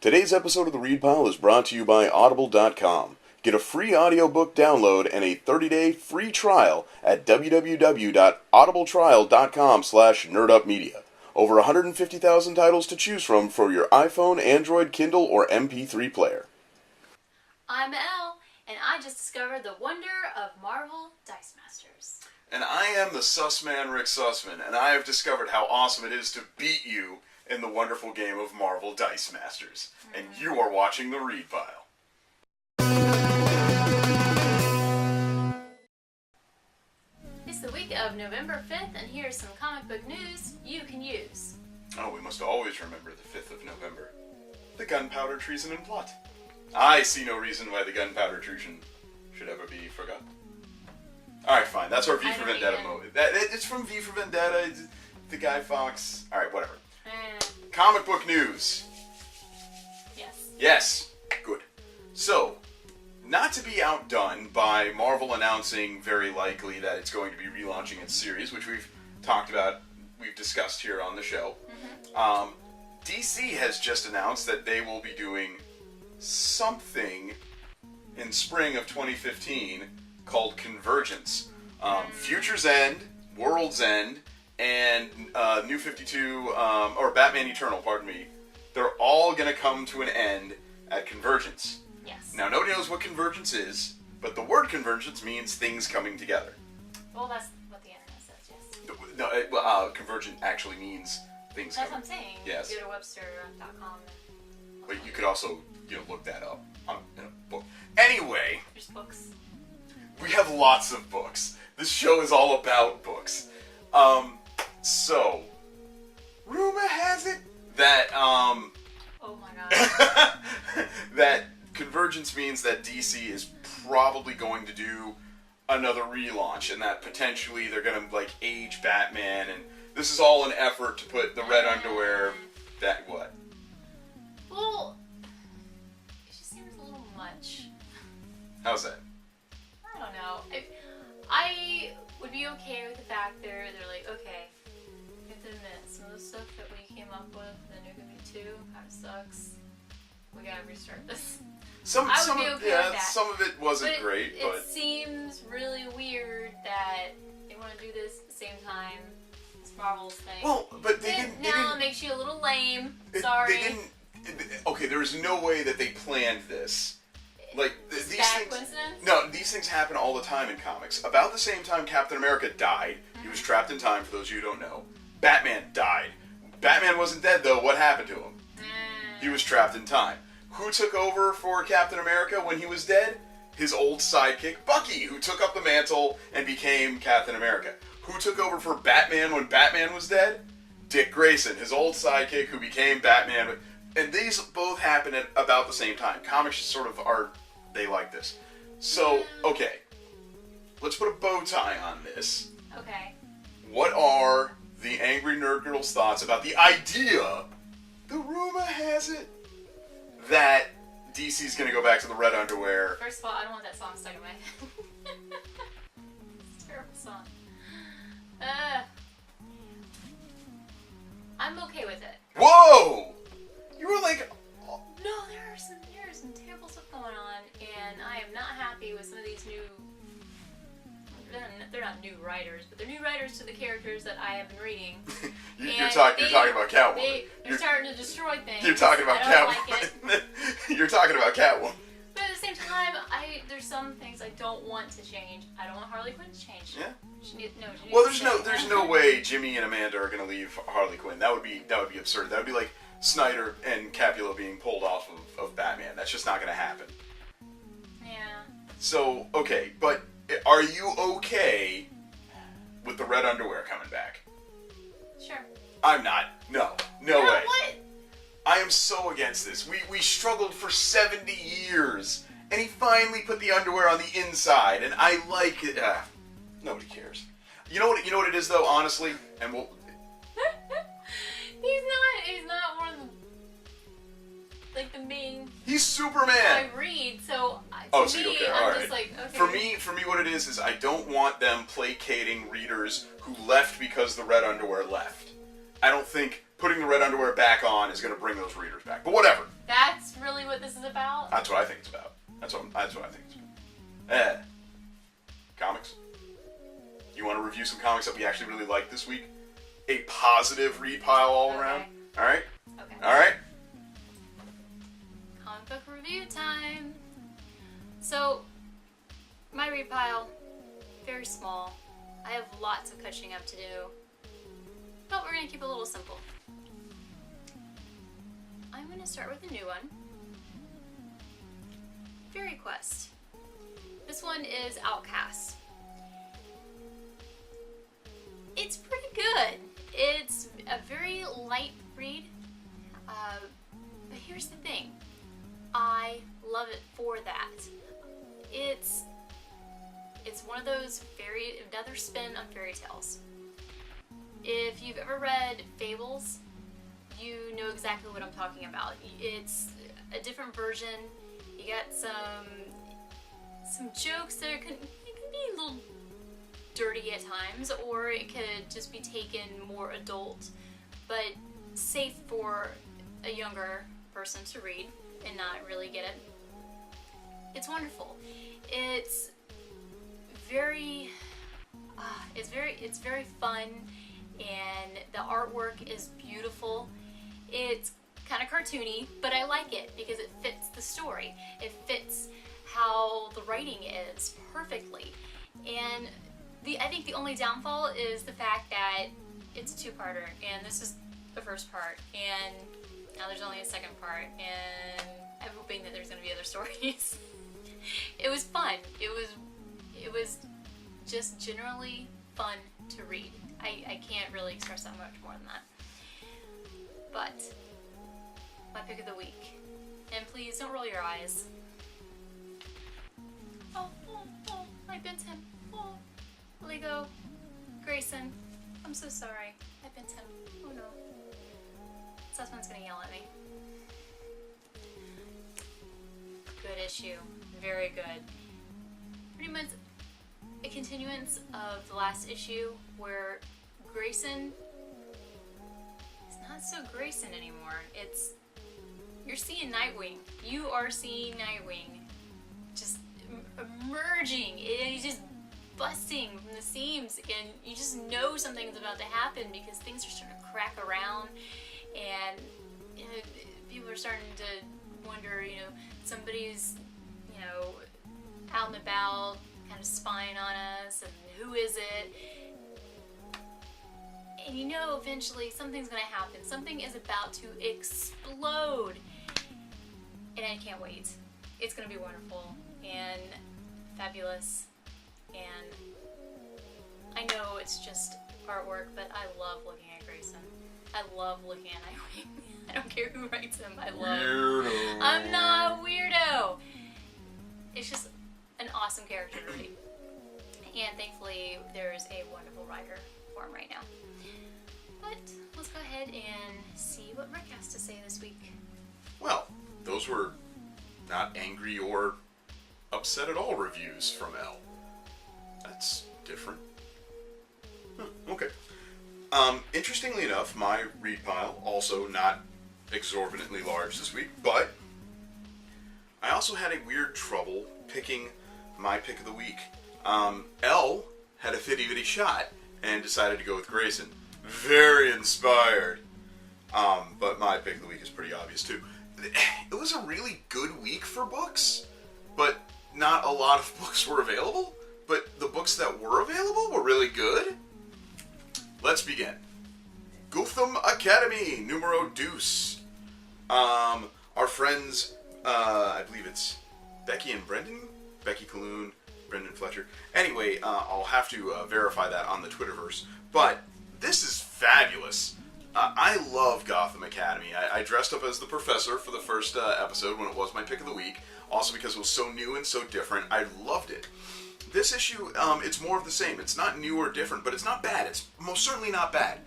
Today's episode of the Read Pile is brought to you by Audible.com. Get a free audiobook download and a 30-day free trial at www.audibletrial.com/NerdUpMedia. Over 150,000 titles to choose from for your iPhone, Android, Kindle, or MP3 player. I'm Elle, and I just discovered the wonder of Marvel Dice Masters. And I am the sus man Rick Sussman, and I have discovered how awesome it is to beat you in the wonderful game of Marvel Dice Masters. And you are watching the Read Pile. It's the week of November 5th, and here's some comic book news you can use. Oh, we must always remember the 5th of November. The gunpowder treason and plot. I see no reason why the gunpowder treason should ever be forgotten. Alright, fine. That's our V for Vendetta mode. It's from V for Vendetta. It's the Guy Fawkes. Alright, whatever. Comic book news. Yes. Yes. Good. So, not to be outdone by Marvel announcing very likely that it's going to be relaunching its series, which we've talked about, we've discussed here on the show. DC has just announced that they will be doing something in spring of 2015 called Convergence. Future's End, World's End, and New 52, or Batman Eternal, pardon me, they're all going to come to an end at Convergence. Yes. Now, nobody knows what Convergence is, but the word Convergence means things coming together. Well, that's what the internet says, yes. No, Convergent actually means things That's coming. what I'm saying. Yes. Go to Webster.com. But you could also, look that up in a book. Anyway, There's books. we have lots of books. This show is all about books. So, rumor has it that, Oh my god. that Convergence means that DC is probably going to do another relaunch, and that potentially they're going to, age Batman, and this is all an effort to put the red underwear, what? Well, it just seems a little much. How's that? I don't know. I would be okay with the fact they're like, okay, we have to admit, some of the stuff that we came up with in the New 52 kind of sucks. We gotta restart this. Some with of that. some of it wasn't great, but it seems really weird that they want to do this at the same time as Marvel's thing. well, but they didn't. It makes you a little lame. Sorry. They didn't. Okay, there's no way that they planned this. These things. Coincidence? No, these things happen all the time in comics. About the same time Captain America died, he was trapped in time. For those of you who don't know, Batman died. Batman wasn't dead though. What happened to him? He was trapped in time. Who took over for Captain America when he was dead? His old sidekick, Bucky, who took up the mantle and became Captain America. Who took over for Batman when Batman was dead? Dick Grayson, his old sidekick who became Batman. And these both happen at about the same time. Comics sort of they like this. So, okay. Let's put a bow tie on this. Okay. What are the Angry Nerd Girl's thoughts about the idea, the rumor has it, that DC's going to go back to the red underwear? First of all, I don't want that song stuck in my head. It's a terrible song. I'm okay with it. Whoa! You were like... No, there's some terrible stuff going on, and I am not happy with some of these new... They're not new writers, but they're new writers to the characters that I have been reading. you're talking about Catwoman. They're starting to destroy things. You're talking about Catwoman. Like You're talking about Catwoman. But at the same time, there's some things I don't want to change. I don't want Harley Quinn to change. Yeah. She needs Well, there's no way Jimmy and Amanda are going to leave Harley Quinn. That would be absurd. That would be like Snyder and Capullo being pulled off of Batman. That's just not going to happen. Yeah. So, okay, but are you okay with the red underwear coming back? Sure. I'm not. No way. What? I am so against this. We struggled for 70 years, and he finally put the underwear on the inside, and I like it. Nobody cares. You know what it is though, honestly, and we'll. He's not one of the the main. He's Superman. I read, so to so me, okay, I'm all just right. like, okay. For me, what it is I don't want them placating readers who left because the red underwear left. I don't think putting the red underwear back on is going to bring those readers back. But whatever. That's what this is about? That's what I think it's about. That's what I think it's about. Comics. You want to review some comics that we actually really liked this week? A positive read pile all around? Alright? Okay. Alright? Comic book review time. So, my read pile, very small. I have lots of catching up to do. But we're going to keep it a little simple. I'm going to start with a new one. Fairy Quest. This one is Outcast. It's pretty good. It's a very light read. But here's the thing. I love it for that. It's one of those another spin on fairy tales. If you've ever read Fables, you know exactly what I'm talking about. It's a different version. You got some jokes that can be a little dirty at times, or it could just be taken more adult, but safe for a younger person to read and not really get it. It's wonderful. It's very fun, and the artwork is beautiful. It's kind of cartoony, but I like it because it fits the story. It fits how the writing is perfectly. And I think the only downfall is the fact that it's a two-parter, and this is the first part, and now there's only a second part, and I'm hoping that there's going to be other stories. It was fun. It was just generally fun to read. I can't really express that much more than that. But my pick of the week, and please don't roll your eyes. Oh, I bent him. Oh, Lego, Grayson, I'm so sorry. I bent him. Oh no. Sussman's gonna yell at me. Good issue. Very good. Pretty much a continuance of the last issue where Grayson is not so Grayson anymore. You're seeing Nightwing. You are seeing Nightwing just emerging. He's just busting from the seams, and you just know something's about to happen because things are starting to crack around, and people are starting to wonder, somebody's, out and about, kind of spying on us, and who is it? And eventually something's going to happen. Something is about to explode. And I can't wait. It's going to be wonderful and fabulous. And I know it's just artwork, but I love looking at Grayson. I love looking at Nightwing. I don't care who writes him. Weirdo. I'm not a weirdo. It's just an awesome character to read. And thankfully, there's a wonderful writer for him right now. But let's go ahead and see what Rick has to say this week. Well, those were not angry or upset at all reviews from Elle. That's different. Okay. Interestingly enough, my read pile, also not exorbitantly large this week, but I also had a weird trouble picking my pick of the week. Elle had a fitty-bitty shot and decided to go with Grayson. Very inspired. But my pick of the week is pretty obvious too. It was a really good week for books, but not a lot of books were available. But the books that were available were really good. Let's begin. Gotham Academy, numero deuce. Our friends, I believe it's Becky and Brendan? Becky Colloon, Brendan Fletcher. Anyway, I'll have to verify that on the Twitterverse. But this is fabulous. I love Gotham Academy. I dressed up as the professor for the first episode when it was my pick of the week. Also because it was so new and so different. I loved it. This issue, it's more of the same. It's not new or different, but it's not bad. It's most certainly not bad.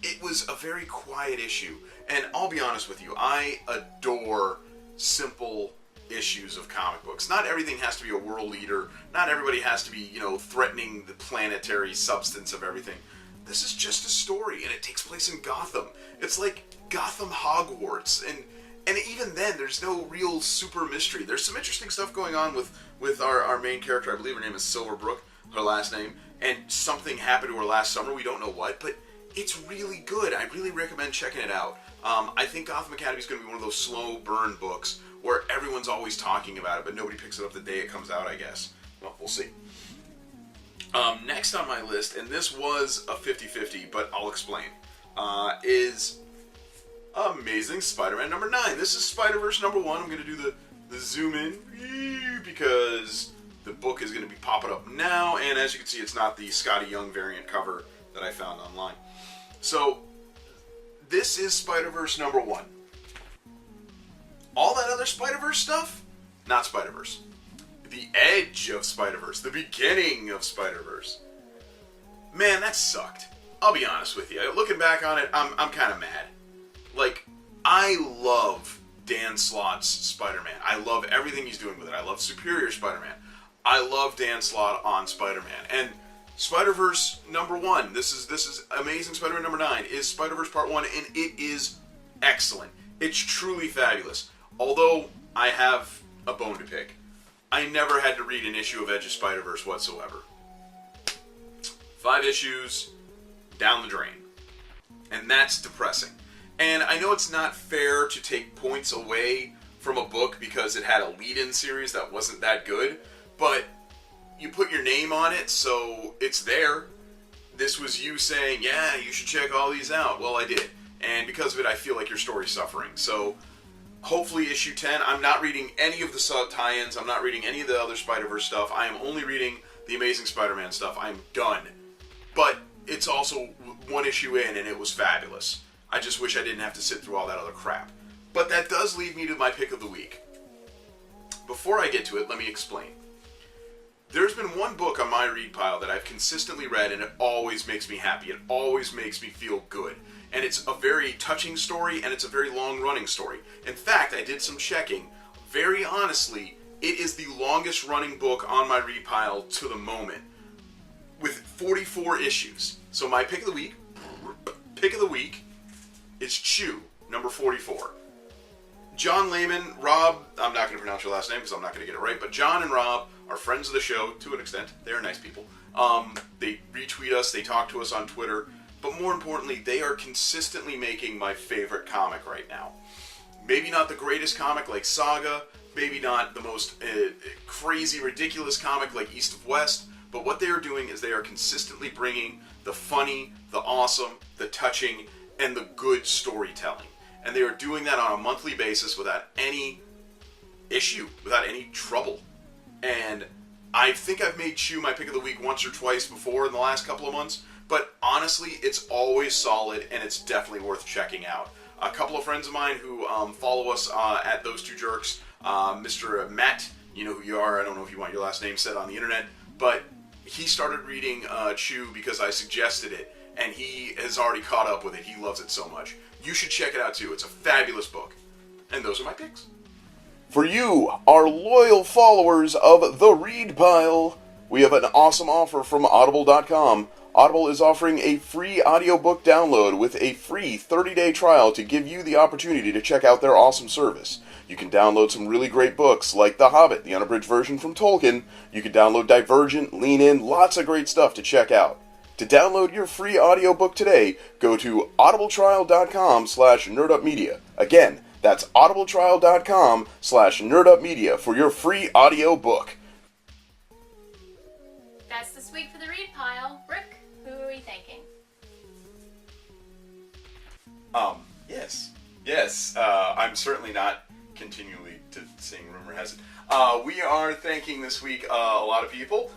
It was a very quiet issue. And I'll be honest with you, I adore simple issues of comic books. Not everything has to be a world leader. Not everybody has to be, threatening the planetary substance of everything. This is just a story, and it takes place in Gotham. It's like Gotham Hogwarts, and And even then, there's no real super mystery. There's some interesting stuff going on with our main character. I believe her name is Silverbrook, her last name. And something happened to her last summer. We don't know what, but it's really good. I really recommend checking it out. I think Gotham Academy is going to be one of those slow burn books where everyone's always talking about it, but nobody picks it up the day it comes out, I guess. Well, we'll see. Next on my list, and this was a 50-50, but I'll explain, is Amazing Spider-Man number 9. This is Spider-Verse number 1. I'm going to do the zoom in because the book is going to be popping up now, and as you can see, it's not the Scotty Young variant cover that I found online. So, this is Spider-Verse number 1. All that other Spider-Verse stuff, not Spider-Verse. The edge of Spider-Verse, the beginning of Spider-Verse. Man, that sucked. I'll be honest with you. Looking back on it, I'm kind of mad. Like, I love Dan Slott's Spider-Man. I love everything he's doing with it. I love Superior Spider-Man. I love Dan Slott on Spider-Man. And Spider-Verse number 1, this is Amazing Spider-Man number 9, is Spider-Verse Part 1, and it is excellent. It's truly fabulous. Although, I have a bone to pick. I never had to read an issue of Edge of Spider-Verse whatsoever. 5 issues, down the drain. And that's depressing. And I know it's not fair to take points away from a book because it had a lead-in series that wasn't that good, but you put your name on it, so it's there. This was you saying, yeah, you should check all these out. Well, I did. And because of it, I feel like your story's suffering. So, hopefully issue 10, I'm not reading any of the sub-tie-ins, I'm not reading any of the other Spider-Verse stuff, I am only reading the Amazing Spider-Man stuff, I'm done. But it's also 1 issue in, and it was fabulous. I just wish I didn't have to sit through all that other crap. But that does lead me to my pick of the week. Before I get to it, let me explain. There's been one book on my read pile that I've consistently read, and it always makes me happy. It always makes me feel good. And it's a very touching story, and it's a very long-running story. In fact, I did some checking. Very honestly, it is the longest-running book on my read pile to the moment, with 44 issues. So my pick of the week is Chew, number 44. John Layman, Rob, I'm not going to pronounce your last name because I'm not going to get it right, but John and Rob are friends of the show to an extent. They're nice people. They retweet us, they talk to us on Twitter, but more importantly, they are consistently making my favorite comic right now. Maybe not the greatest comic like Saga, maybe not the most crazy, ridiculous comic like East of West, but what they are doing is they are consistently bringing the funny, the awesome, the touching, and the good storytelling. And they are doing that on a monthly basis without any issue, without any trouble. And I think I've made Chew my pick of the week once or twice before in the last couple of months, but honestly, it's always solid, and it's definitely worth checking out. A couple of friends of mine who follow us at Those Two Jerks, Mr. Matt, you know who you are, I don't know if you want your last name said on the internet, but he started reading Chew because I suggested it, and he has already caught up with it. He loves it so much. You should check it out too. It's a fabulous book. And those are my picks. For you, our loyal followers of The Read Pile, we have an awesome offer from Audible.com. Audible is offering a free audiobook download with a free 30-day trial to give you the opportunity to check out their awesome service. You can download some really great books like The Hobbit, the unabridged version from Tolkien. You can download Divergent, Lean In, lots of great stuff to check out. To download your free audiobook today, go to audibletrial.com/NerdUpMedia. Again, that's audibletrial.com/NerdUpMedia for your free audiobook. That's this week for the Read Pile. Rick, who are we thanking? Yes. I'm certainly not continually to sing rumor has it. We are thanking this week a lot of people.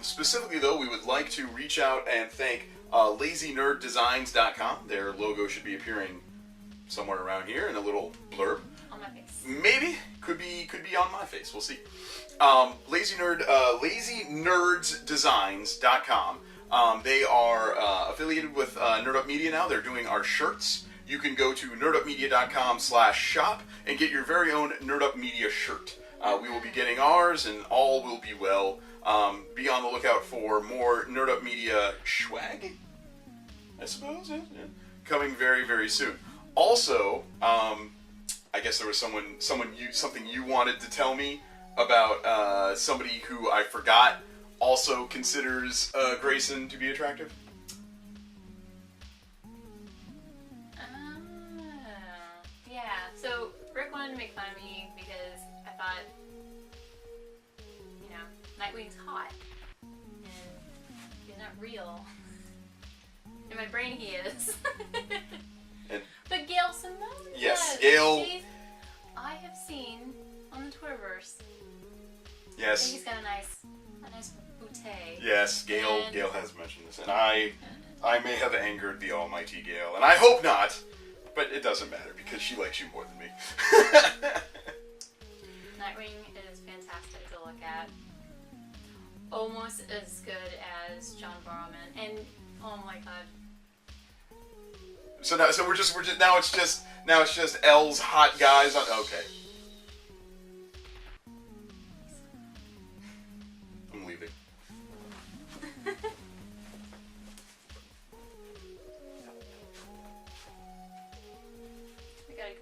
Specifically, though, we would like to reach out and thank LazyNerdDesigns.com. Their logo should be appearing somewhere around here in a little blurb. On my face. Maybe could be on my face. We'll see. LazyNerdsDesigns.com. They are affiliated with NerdUpMedia now. They're doing our shirts. You can go to nerdupmedia.com/shop and get your very own NerdUpMedia shirt. We will be getting ours, and all will be well. Be on the lookout for more NerdUpMedia swag, I suppose, yeah. Coming very, very soon. Also, I I guess there was something you wanted to tell me about somebody who I forgot also considers Grayson to be attractive. Yeah. So Rick wanted to make fun of me because I thought, Nightwing's hot, and he's not real. In my brain, he is. But Gail Simone. Yes, Gail. I have seen on the Twitterverse. Yes. I think he's got a nice bouquet. Yes, Gail has mentioned this, and I may have angered the almighty Gail, and I hope not, but it doesn't matter because she likes you more than me. Nightwing is fantastic to look at. Almost as good as John Barrowman, and oh my god. So now it's just Elle's hot guys on. Okay. I'm leaving. We gotta go.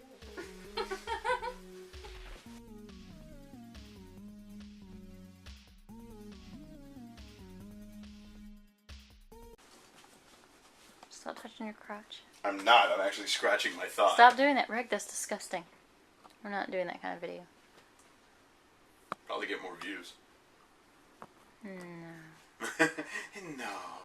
Stop touching your crotch. I'm not. I'm actually scratching my thigh. Stop doing that, Rick. That's disgusting. We're not doing that kind of video. Probably get more views. No. No.